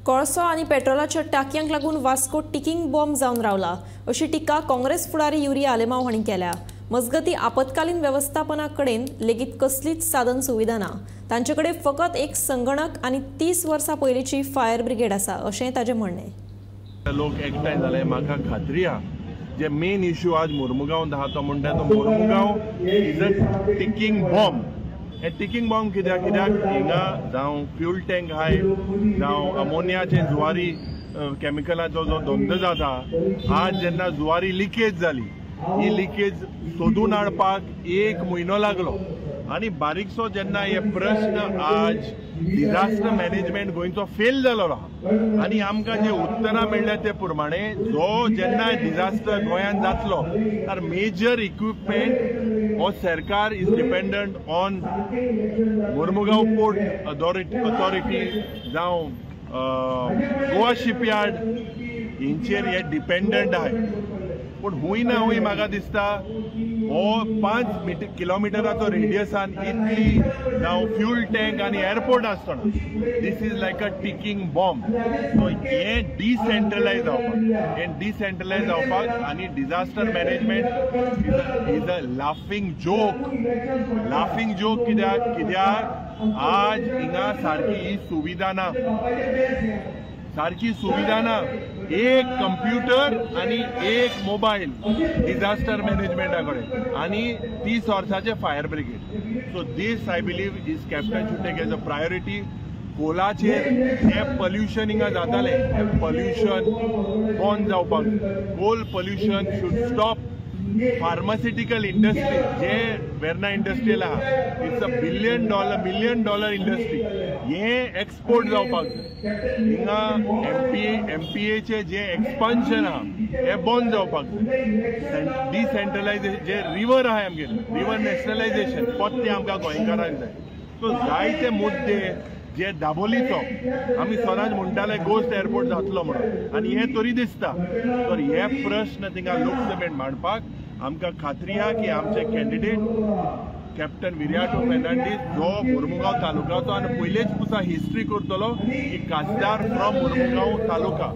कोळसो आणि पेट्रोलाच्या टाकयांक लागून वास्को टिकिंग बॉम्ब जावन रावला अशी टिका काँग्रेस फुडारी युरिया आलेमाव हांणी केल्या। मजगती आपत्कालीन व्यवस्थापना कडेन लेगीत कसलीच साधन सुविधा ना। तांचे कडेन फकत एक संगणक आणि 30 वर्सां पयलींची फायर ब्रिगेड आसा अशें ताजें म्हणणें। लोक एकठांय जाले म्हाका खात्री आहा जे मेन इश्यू आज मुर्मुगांव आहा तो म्हणटा तो Mormugao is a ticking bomb. हे टिकिंग बॉम्ब कित्याक हिंगा जावं फ्यूल टँक आहाय जावं अमोनियाचे जुवारी केमिकलाचो जो धंदो जाता आज जेन्ना जुवारी लिकेज जाली ही लिकेज सोदून हाडपाक 1 म्हयनो लागलो आनी बारीकसो जेन्ना हे प्रश्न आज डिजास्टर मॅनेजमेंट गोंयचो फेल जालो आहा आनी आमकां जे उतरां मेळ्ळ्या ते प्रमाणे जो जेन्ना डिजास्टर गोंयांत जातलो तर मेजर इक्विपमेंट हो सरकार is dependent on Mormugao port authority जावं गोवा शिपयार्ड हेंचेर हे डिपेंडंट आहाय। पण हुंय ना हुंय म्हाका दिसता हो 5 किलोमिटराचो रेडियसान इतली जावं फ्यूल टँक आनी एअरपोर्ट आसतना this is like a ticking bomb. So हे डिसेंट्रलायज जावपाक आनी disaster management is a laughing joke कित्याक आज हिंगा सारकी सुविधा ना एक कंप्यूटर आणि एक मोबाईल डिजास्टर मॅनेजमेंटा कडेन आणि 30 वर्साचे fire brigade. So this I believe is captain should take as a priority. कोलाचेर हे पोल्युशन हिंगा जाताले हे पोल्युशन बंद जावपाक coal pollution should stop. Pharmaceutical industry जे वेर्ना इंडस्ट्रियल आहा इट्स अ $1 बिलियन इंडस्ट्री हे एक्सपोर्ट जावपाक जाय। हिंगा एमपीएचे जे एक्सपान्शन आहा हे बंद जावपाक जाय। डिसेंट्रलायझेशन जे रिवर आहा आमगे रिवर नॅशनलायझेशन पत्ते आमकां गोंयकारांक जाय। सो जायते मुद्दे जे दाबोलीचो आमी सदांच म्हणटाले गोस्ट एअरपोर्ट जातलो म्हणून आनी हे तरी दिसता तर हे प्रश्न थिंगा लोकसभेत मांडपाक आमकां खात्री आहा की आमचे कॅन्डिडेट कॅप्टन विराटो फेर्नांडीस जो मुर्मुगांव तालुकाचो आनी पयलेच पुसा हिस्ट्री करतलो की खासदार फ्रॉम मुर्मुगांव तालुका।